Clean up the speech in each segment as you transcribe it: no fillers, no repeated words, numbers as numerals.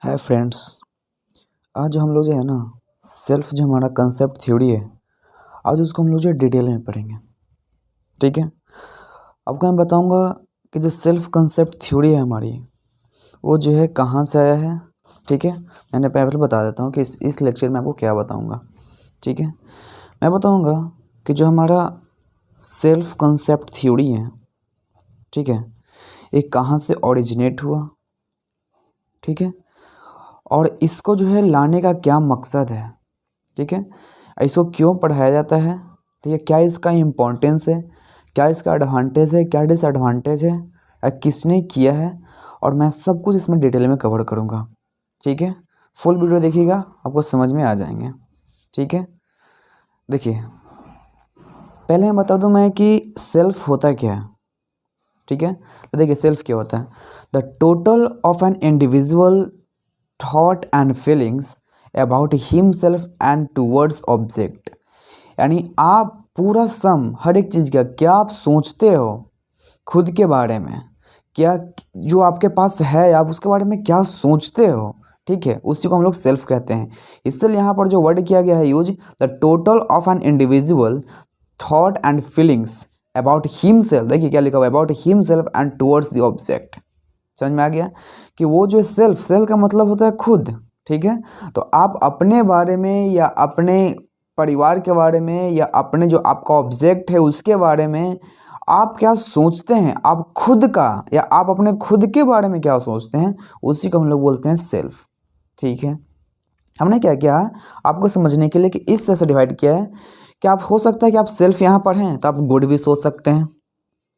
Hi friends. आज हम लोग जो है ना सेल्फ जो हमारा कंसेप्ट थ्योरी है, आज उसको हम लोग जो डिटेल में पढ़ेंगे। ठीक है, आपको मैं बताऊंगा कि जो सेल्फ कंसेप्ट थ्योरी है हमारी, वो जो है कहाँ से आया है। ठीक है, मैंने पहले बता देता हूँ कि इस लेक्चर में आपको क्या बताऊँगा। ठीक है, मैं बताऊँगा कि जो हमारा सेल्फ कंसेप्ट थ्योरी है, ठीक है, ये कहाँ से ओरिजिनेट हुआ। ठीक है, और इसको जो है लाने का क्या मकसद है। ठीक है, इसको क्यों पढ़ाया जाता है। ठीक है, क्या इसका इम्पोर्टेंस है, क्या इसका एडवांटेज है, क्या डिसएडवांटेज है, किसने किया है, और मैं सब कुछ इसमें डिटेल में कवर करूँगा। ठीक है, फुल वीडियो देखिएगा, आपको समझ में आ जाएंगे। ठीक है, देखिए पहले मैं बता दूं मैं कि सेल्फ होता क्या है। ठीक है, तो देखिए सेल्फ क्या होता है। The total of an individual thought and feelings about himself and towards object. यानी आप पूरा सम हर एक चीज़ का क्या आप सोचते हो खुद के बारे में, क्या जो आपके पास है आप उसके बारे में क्या सोचते हो। ठीक है, उसी को हम लोग सेल्फ कहते हैं। इसलिए यहाँ पर जो वर्ड किया गया है use, the total of an individual thought and feelings about himself. देखिए क्या लिखा हुआ है, about himself and towards the object. समझ में आ गया कि वो जो सेल्फ का मतलब होता है खुद। ठीक है, तो आप अपने बारे में या अपने परिवार के बारे में या अपने जो आपका ऑब्जेक्ट है उसके बारे में आप क्या सोचते हैं, आप खुद का या आप अपने खुद के बारे में क्या सोचते हैं, उसी को हम लोग बोलते हैं सेल्फ। ठीक है, हमने क्या किया आपको समझने के लिए कि इस तरह से डिवाइड किया है कि आप हो सकता है कि आप सेल्फ यहाँ पर हैं तो आप गुड भी सोच सकते हैं।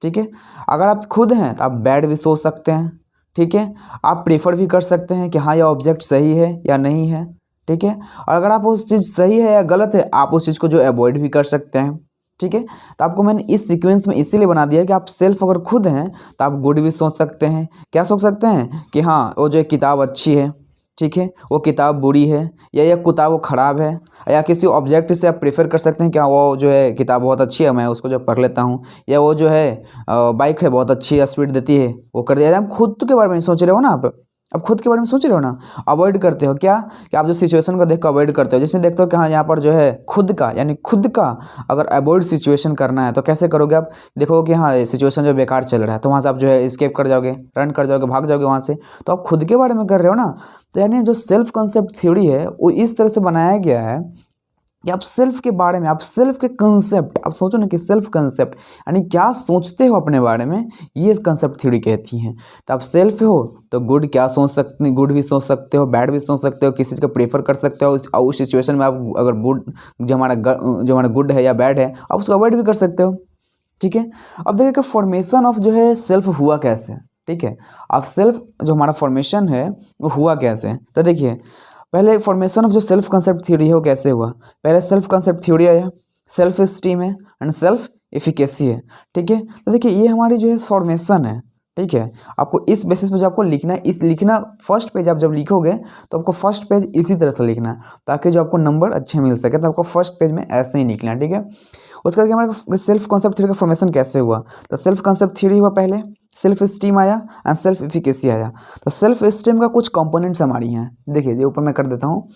ठीक है, अगर आप खुद हैं तो आप बैड भी सोच सकते हैं। ठीक है, आप प्रेफर भी कर सकते हैं कि हाँ यह ऑब्जेक्ट सही है या नहीं है। ठीक है, और अगर आप उस चीज़ सही है या गलत है आप उस चीज़ को जो अवॉइड भी कर सकते हैं। ठीक है, तो आपको मैंने इस सीक्वेंस में इसीलिए बना दिया कि आप सेल्फ अगर खुद हैं तो आप गुड भी सोच सकते हैं। क्या सोच सकते हैं कि हाँ वो जो किताब अच्छी है, ठीक है, वो किताब बुरी है, या यह किताब वो ख़राब है, या किसी ऑब्जेक्ट से आप प्रेफर कर सकते हैं कि हाँ वो जो है किताब बहुत अच्छी है, मैं उसको जो पढ़ लेता हूँ, या वो जो है बाइक है बहुत अच्छी है, स्पीड देती है, वो कर दिया। आप खुद के बारे में सोच रहे हो ना, आप खुद के बारे में सोच रहे हो ना, अवॉइड करते हो क्या कि आप जो सिचुएशन को देख कर अवॉइड करते हो। जैसे देखते हो कि हाँ यहाँ पर जो है खुद का यानी खुद का अगर अवॉइड सिचुएशन करना है तो कैसे करोगे। आप देखोगे कि हाँ सिचुएशन जो बेकार चल रहा है तो वहाँ से आप जो है एस्केप कर जाओगे, रन कर जाओगे, भाग जाओगे वहाँ से। तो आप खुद के बारे में कर रहे हो ना। तो यानी जो सेल्फ कंसेप्ट थ्योरी है वो इस तरह से बनाया गया है कि आप सेल्फ के बारे में, आप सेल्फ के कंसेप्ट, आप सोचो ना कि सेल्फ कंसेप्ट यानी क्या सोचते हो अपने बारे में, ये कंसेप्ट थ्योरी कहती हैं। तो आप सेल्फ हो तो गुड क्या सोच सकते, गुड भी सोच सकते हो, बैड भी सोच सकते हो, किसी चीज़ को प्रेफर कर सकते हो। उस सिचुएशन में आप अगर गुड जो हमारा गुड है या बैड है आप उसको अवॉइड भी कर सकते हो। ठीक है, अब देखिए कि फॉर्मेशन ऑफ जो है सेल्फ हुआ कैसे। ठीक है, अब सेल्फ जो हमारा फॉर्मेशन है वो हुआ कैसे, तो देखिए पहले फॉर्मेशन ऑफ जो सेल्फ कंसेप्ट थ्योरी है वो कैसे हुआ। पहले सेल्फ कंसेप्ट थ्योरी आया, सेल्फ एस्टीम है एंड सेल्फ एफिकेसी है। ठीक है, तो देखिए ये हमारी जो है फॉर्मेशन है। ठीक है, आपको इस बेसिस पे जो आपको लिखना है, इस लिखना फर्स्ट पेज आप जब लिखोगे तो आपको फर्स्ट पेज इसी तरह से लिखना है ताकि जो आपको नंबर अच्छे मिल सके। तो आपको फर्स्ट पेज में ऐसे ही लिखना है। ठीक है, उसके बाद हमारा सेल्फ कॉन्सेप्ट थ्योरी का फॉर्मेशन कैसे हुआ। तो सेल्फ कॉन्सेप्ट थ्योरी हुआ, पहले सेल्फ एस्टीम आया एंड सेल्फ एफिकेसी आया। तो सेल्फ एस्टीम का कुछ कंपोनेंट्स हमारी हैं, देखिए ये ऊपर मैं कर देता हूँ।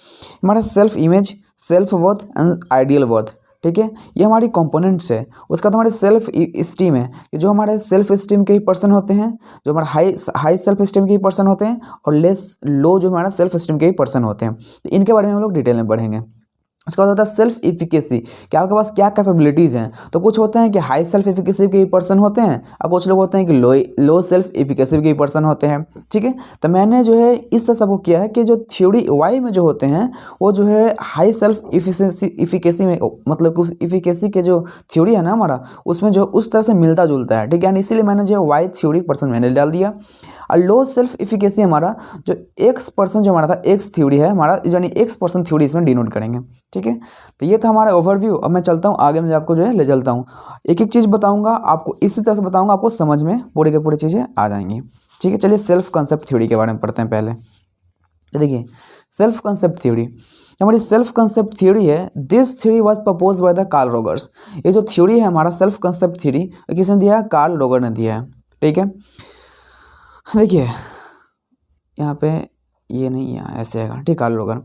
हमारा self image, self worth and ideal worth. ठीक है, ये हमारी कंपोनेंट्स है। उसका तो हमारे सेल्फ एस्टीम है कि जो हमारे सेल्फ एस्टीम के ही पर्सन होते हैं, जो हमारा हाई सेल्फ एस्टीम के ही पर्सन होते हैं, और लेस लो जो हमारा सेल्फ एस्टीम के ही पर्सन होते हैं। तो इनके बारे में हम लोग डिटेल में पढ़ेंगे। उसके बाद होता है सेल्फ एफिकेसी कि आपके पास क्या कैपेबिलिटीज़ हैं। तो कुछ होते हैं कि हाई सेल्फ एफिकेसी के ही पर्सन होते हैं और कुछ लोग होते हैं कि लो सेल्फ एफिकेसी के ही पर्सन होते हैं। ठीक है, तो मैंने जो है इस तरह से आपको किया है कि जो थ्योरी वाई में जो होते हैं वो जो है हाई सेल्फ एफिकेसी में, मतलब कि उस एफिकेसी के जो थ्योरी है ना हमारा उसमें जो उस तरह से मिलता जुलता है। ठीक है, इसीलिए मैंने जो वाई थ्योरी पर्सन मैंने डाल दिया। और लो सेल्फ एफिकेसी हमारा जो एक्स पर्सन जो हमारा था, एक्स थ्योरी है हमारा, यानी एक्स पर्सन थ्योरी इसमें डिनोट करेंगे। ठीक है, तो ये था हमारा ओवरव्यू। अब मैं चलता हूँ आगे, मैं आपको जो है ले चलता हूँ, एक एक चीज़ बताऊँगा आपको, इसी तरह से बताऊँगा, आपको समझ में पूरी के पूरी चीज़ें आ जाएंगी। ठीक है, चलिए सेल्फ कंसेप्ट थ्योरी के बारे में पढ़ते हैं पहले। तो देखिए सेल्फ कंसेप्ट थ्योरी, हमारी सेल्फ कंसेप्ट थ्योरी है, this theory was propose by the Carl Rogers. ये जो थ्योरी है हमारा सेल्फ कंसेप्ट थ्योरी, किसने दिया है, कार्ल रोगर ने दिया है। ठीक है, देखिए यहाँ पे ये नहीं है, ऐसे आएगा, ठीक है लोगन।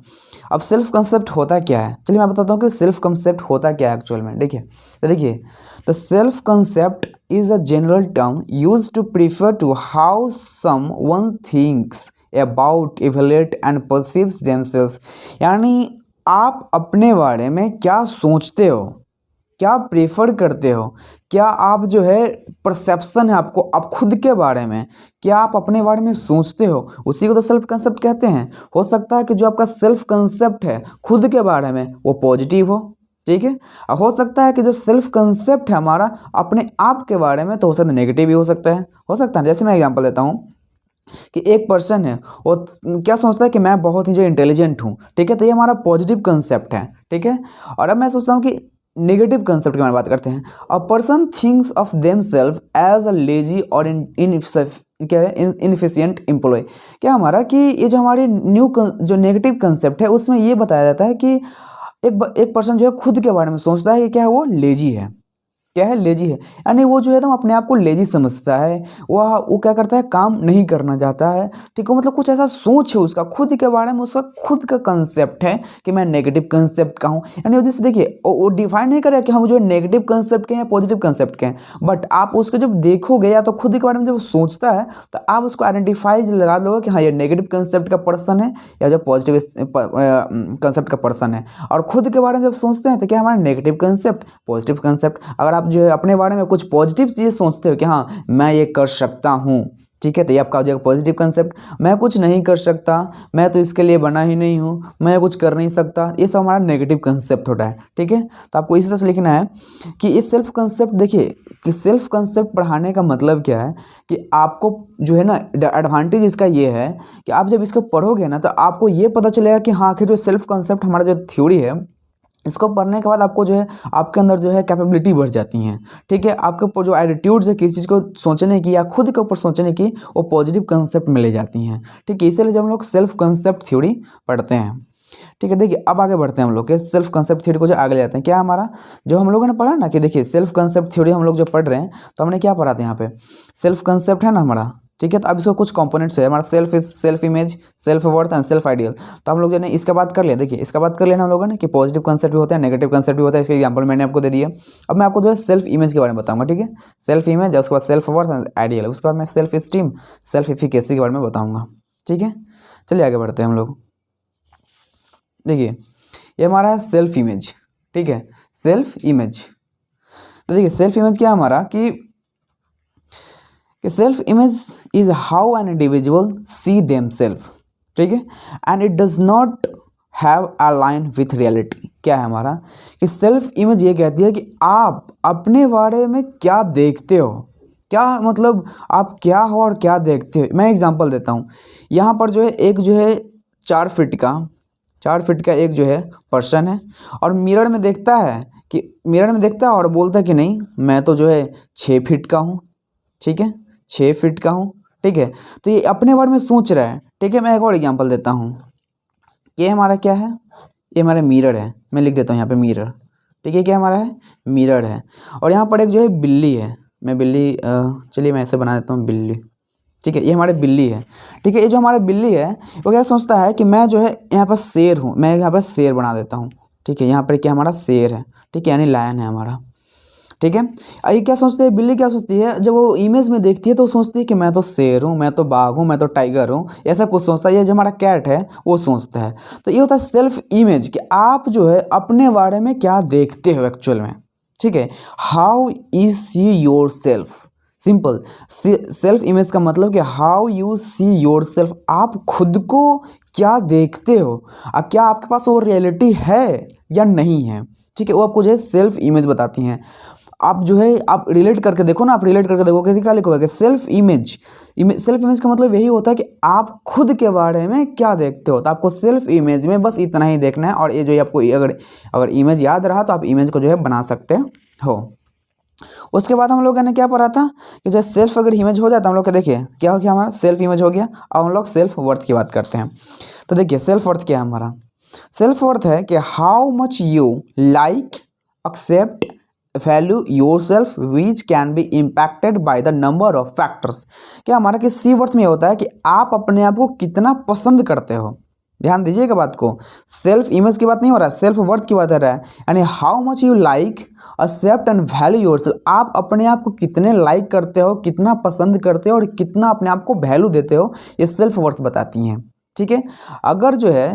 अब सेल्फ कंसेप्ट होता क्या है, चलिए मैं बताता हूँ कि सेल्फ कंसेप्ट होता क्या है एक्चुअल में। देखिए the self concept is a general term use to prefer to how someone thinks about, evaluate and perceives themselves. यानी आप अपने बारे में क्या सोचते हो, क्या प्रेफर करते हो, क्या आप जो है परसेप्शन है आपको, आप खुद के बारे में क्या आप अपने बारे में सोचते हो, उसी को तो सेल्फ कंसेप्ट कहते हैं। हो सकता है कि जो आपका सेल्फ कंसेप्ट है खुद के बारे में वो पॉजिटिव हो, ठीक है। और हो सकता है कि जो सेल्फ कंसेप्ट है हमारा अपने आप के बारे में, तो हो सकता है नेगेटिव भी हो सकता है, जैसे मैं एग्जांपल देता हूँ कि एक पर्सन है वो क्या सोचता है कि मैं बहुत ही जो इंटेलिजेंट हूँ, ठीक है, तो ये हमारा पॉजिटिव कंसेप्ट है, ठीक है। और अब मैं सोचता हूँ कि नेगेटिव कंसेप्ट की बात करते हैं। A person thinks of themself as a lazy और क्या है इनफिशिएंट एम्प्लॉय। क्या हमारा कि ये जो हमारे जो नेगेटिव कंसेप्ट है उसमें ये बताया जाता है कि एक पर्सन जो है खुद के बारे में सोचता है कि क्या है वो लेजी है, क्या है लेजी है, यानी वो जो है एकदम अपने आप को लेजी समझता है, वो क्या करता है काम नहीं करना चाहता है, ठीक है। मतलब कुछ ऐसा सोच है उसका खुद के बारे में, उसका खुद का कंसेप्ट है कि मैं नेगेटिव कंसेप्ट का हूँ। यानी वो जैसे देखिए वो डिफाइन नहीं करेगा कि हम जो नेगेटिव कंसेप्ट के हैं या पॉजिटिव कंसेप्ट के हैं, बट आप उसको जब देखोगे या तो खुद के बारे में जब सोचता है तो आप उसको आइडेंटिफाई लगा दोगे कि हाँ ये नेगेटिव कंसेप्ट का पर्सन है या जो पॉजिटिव कंसेप्ट का पर्सन है। और खुद के बारे में जब सोचते हैं तो क्या हमारा नेगेटिव कंसेप्ट, पॉजिटिव कंसेप्ट। अगर आप जो है अपने बारे में कुछ पॉजिटिव चीज़ें सोचते हो कि हाँ मैं ये कर सकता हूँ, ठीक है, तो ये आपका हो जाएगा पॉजिटिव कंसेप्ट। मैं कुछ नहीं कर सकता, मैं तो इसके लिए बना ही नहीं हूँ, मैं कुछ कर नहीं सकता, ये सब हमारा नेगेटिव कंसेप्ट होता है, ठीक है। तो आपको इसी तरह से लिखना है कि ये सेल्फ कंसेप्ट, देखिए कि सेल्फ कंसेप्ट पढ़ाने का मतलब क्या है कि आपको जो है ना एडवांटेज इसका ये है कि आप जब इसको पढ़ोगे ना तो आपको ये पता चलेगा कि हाँ आखिर जो सेल्फ कंसेप्ट हमारा जो थ्योरी है इसको पढ़ने के बाद आपको जो है आपके अंदर जो है कैपेबिलिटी बढ़ जाती हैं, ठीक है। आपके ऊपर जो एटीट्यूड्स है किसी चीज़ को सोचने की या खुद के ऊपर सोचने की वो पॉजिटिव कंसेप्ट में ले जाती हैं, ठीक है। इसीलिए जब हम लोग सेल्फ कंसेप्ट थ्योरी पढ़ते हैं, ठीक है। देखिए अब आगे बढ़ते हैं हम लोग के सेल्फ कंसेप्ट थ्योरी को जो आगे ले जाते हैं। क्या हमारा जो हम लोगों ने पढ़ा ना कि देखिए सेल्फ कंसेप्ट थ्योरी हम लोग जो पढ़ रहे हैं तो हमने क्या पढ़ा था यहाँ पे सेल्फ कंसेप्ट है ना हमारा, ठीक है। तो अब इसको कुछ कंपोनेंट्स है हमारा self image, self worth and self ideal. तो हम लोग जो है इसका बात कर लिया, देखिए इसका बात कर लेना हम लोगों ने कि पॉजिटिव कंसेप्ट भी होता है नेगेटिव कंसेप्ट भी होता है, इसके एग्जांपल मैंने आपको दे दिया। अब मैं आपको जो है सेल्फ इमेज के बारे में बताऊंगा, ठीक है। सेल्फ इमेज, उसके बाद सेल्फ वर्थ एंड आइडियल, उसके बाद मैं सेल्फ स्टीम, सेल्फ एफिकेसी के बारे में बताऊँगा, ठीक है। चलिए आगे बढ़ते हैं हम लोग। देखिए ये हमारा है सेल्फ इमेज, ठीक है, सेल्फ इमेज। तो देखिए सेल्फ इमेज क्या है हमारा कि self image is how an individual see them self, ठीक है, and it does not have a line with reality. क्या है हमारा कि सेल्फ इमेज ये कहती है कि आप अपने बारे में क्या देखते हो, क्या मतलब आप क्या हो और क्या देखते हो। मैं एग्जांपल देता हूँ, यहाँ पर जो है एक जो है 4 फीट का एक जो है पर्सन है और मिरर में देखता है और बोलता है कि नहीं मैं तो जो है 6 फीट का हूँ, ठीक है, 6 फीट का हूँ, ठीक है। तो ये अपने बारे में सोच रहा है, ठीक है। मैं एक और एग्जांपल देता हूँ, ये हमारा क्या है, ये हमारा मिरर है, मैं लिख देता हूँ यहाँ पे मिरर, ठीक है। क्या हमारा है मिरर है और यहाँ पर एक जो है बिल्ली है, मैं बिल्ली चलिए मैं ऐसे बना देता हूँ बिल्ली, ठीक है। ये हमारे बिल्ली है, ठीक है। ये जो हमारा बिल्ली है वो क्या सोचता है कि मैं जो है यहाँ पर शेर हूँ, मैं यहाँ पर शेर बना देता हूँ, ठीक है। यहाँ पर क्या हमारा शेर है, ठीक है, यानी लायन है हमारा, ठीक है। ये क्या सोचते हैं बिल्ली, क्या सोचती है जब वो इमेज में देखती है तो सोचती है कि मैं तो शेर हूँ, मैं तो बाघ हूँ, मैं तो टाइगर हूँ, ऐसा कुछ सोचता है। ये जो हमारा कैट है वो सोचता है। तो ये होता है सेल्फ इमेज कि आप जो है अपने बारे में क्या देखते हो एक्चुअल में, ठीक है। How is see your self, simple. Self image का मतलब कि how you see your self, आप खुद को क्या देखते हो और क्या आपके पास वो रियलिटी है या नहीं है, ठीक है। वो आपको जो है सेल्फ इमेज बताती हैं। आप जो है आप रिलेट करके देखो ना, आप रिलेट करके देखो कैसे क्या लिखोगे सेल्फ इमेज। सेल्फ इमेज का मतलब यही होता है कि आप खुद के बारे में क्या देखते हो। तो आपको सेल्फ इमेज में बस इतना ही देखना है और ये जो है आपको अगर इमेज याद रहा तो आप इमेज को जो है बना सकते हो। उसके बाद हम लोगों ने क्या पढ़ा था कि जो सेल्फ अगर इमेज हो जाता है हम लोग का, देखिए क्या हो गया हमारा सेल्फ इमेज हो गया। अब हम लोग सेल्फ वर्थ की बात करते हैं। तो देखिए सेल्फ वर्थ क्या है हमारा, सेल्फ वर्थ है कि how much you like, accept value yourself which can be impacted by the number of factors. क्या हमारा कि सी वर्थ में होता है कि आप अपने आप को कितना पसंद करते हो। ध्यान दीजिएगा बात को, सेल्फ इमेज की बात नहीं हो रहा है, सेल्फ वर्थ की बात हो रहा है। यानी how much you like accept and value yourself, आप अपने आप को कितने लाइक करते हो, कितना पसंद करते हो और कितना अपने आप को वैल्यू देते हो, ये सेल्फ वर्थ बताती हैं। ठीक है, अगर जो है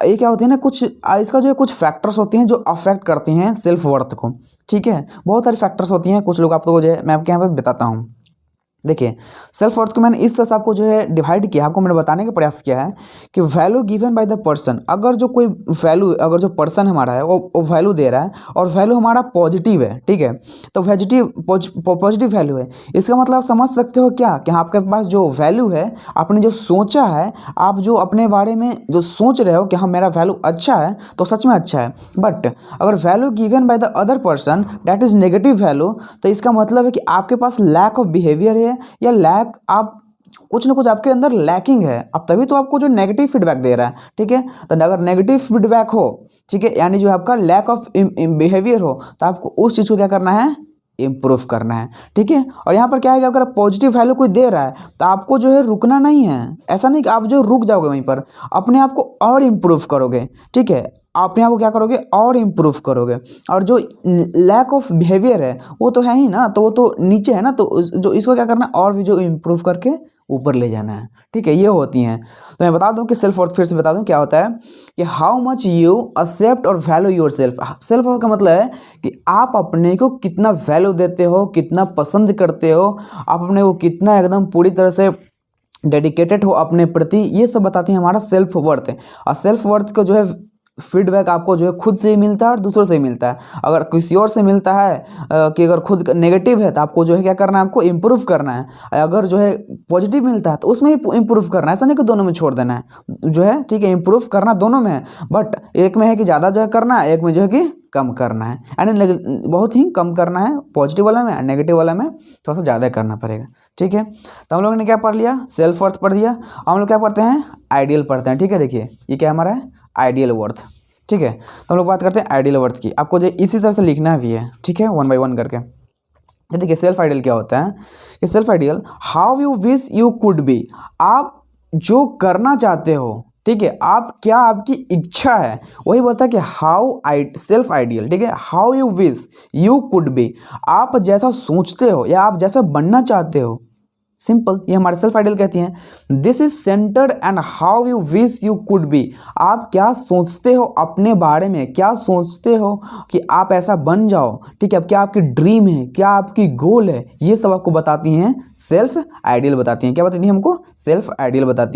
ये क्या होती है ना, कुछ इसका जो है कुछ फैक्टर्स होती हैं जो अफेक्ट करती हैं सेल्फ वर्थ को। ठीक है, बहुत सारी फैक्टर्स होती हैं, कुछ लोग आपको जो है मैं आपके यहाँ पर बताता हूँ। देखिए, सेल्फ वर्थ को मैंने इस तरह से आपको जो है डिवाइड किया, आपको मैंने बताने का प्रयास किया है कि value given by the person, अगर जो कोई वैल्यू, अगर जो पर्सन हमारा है वो वैल्यू दे रहा है और वैल्यू हमारा पॉजिटिव है, ठीक है, तो पॉजिटिव वैल्यू है, इसका मतलब आप समझ सकते हो क्या कि आपके पास जो वैल्यू है, आपने जो सोचा है, आप जो अपने बारे में जो सोच रहे हो कि हाँ मेरा वैल्यू अच्छा है, तो सच में अच्छा है। बट अगर value given by the other person that is negative value, तो इसका मतलब है कि आपके पास लैक ऑफ बिहेवियर है या लैक, आप कुछ ना कुछ आपके अंदर लैकिंग है, अब तभी तो आपको जो नेगेटिव फीडबैक दे रहा है। ठीक है, तो अगर नेगेटिव फीडबैक हो, ठीक है, यानी जो आपका लैक ऑफ बिहेवियर हो, तो आपको उस चीज़ को क्या करना है, इम्प्रूव करना है। ठीक है, और यहाँ पर क्या है कि अगर पॉजिटिव वैल्यू कोई दे रहा है तो आपको जो है रुकना नहीं है, ऐसा नहीं कि आप जो रुक जाओगे वहीं पर, अपने आप को और इम्प्रूव करोगे। ठीक है, अपने आप को क्या करोगे, और इम्प्रूव करोगे। और जो लैक ऑफ बिहेवियर है वो तो है ही ना, तो वो तो नीचे है ना, तो जो इसको क्या करना है, और भी जो इम्प्रूव करके ऊपर ले जाना है। ठीक है, ये होती हैं। तो मैं बता दूं कि सेल्फ वर्थ, फिर से बता दूं क्या होता है कि हाउ मच यू एक्सेप्ट और value your self. Self worth का मतलब है कि आप अपने को कितना वैल्यू देते हो, कितना पसंद करते हो, आप अपने को कितना एकदम पूरी तरह से डेडिकेटेड हो अपने प्रति, ये सब बताती है हमारा सेल्फ वर्थ है। और सेल्फ वर्थ का जो है फीडबैक आपको जो है खुद से ही मिलता है और दूसरों से ही मिलता है। अगर किसी और से मिलता है कि अगर खुद नेगेटिव है तो आपको जो है क्या करना है, आपको इम्प्रूव करना है। अगर जो है पॉजिटिव मिलता है तो उसमें ही इम्प्रूव करना है, ऐसा नहीं कि दोनों में छोड़ देना है जो है। ठीक है, इम्प्रूव करना दोनों में है, बट एक में है कि ज़्यादा जो है करना है, एक में जो है कि कम करना है, यानी बहुत ही कम करना है पॉजिटिव वाला में, नेगेटिव वाला में थोड़ा सा ज़्यादा करना पड़ेगा। ठीक है, तो हम लोगों ने क्या पढ़ लिया, सेल्फ वर्थ पढ़ दिया। हम लोग क्या पढ़ते हैं, आइडियल पढ़ते हैं। ठीक है, देखिए ये क्या हमारा है, आइडियल वर्थ। ठीक है, तो हम लोग बात करते हैं आइडियल वर्थ की, आपको जो इसी तरह से लिखना भी है। ठीक है, 1 बाय 1 करके। ये देखिए सेल्फ आइडियल क्या होता है कि self ideal, how you wish you could be, आप जो करना चाहते हो, ठीक है, आप क्या आपकी इच्छा है, वही बोलता है कि हाउ सेल्फ आइडियल। ठीक है, how you wish you could be, आप जैसा सोचते हो या आप जैसा बनना चाहते हो, सिंपल, ये हमारे सेल्फ आइडियल कहती हैं। This is centred and how you wish you could be, आप क्या सोचते हो अपने बारे में, क्या सोचते हो कि आप ऐसा बन जाओ। ठीक है, अब क्या आपकी ड्रीम है, क्या आपकी गोल है, ये सब आपको बताती हैं सेल्फ आइडियल बताती हैं। क्या बताती हैं हमको, सेल्फ आइडियल बताती हैं।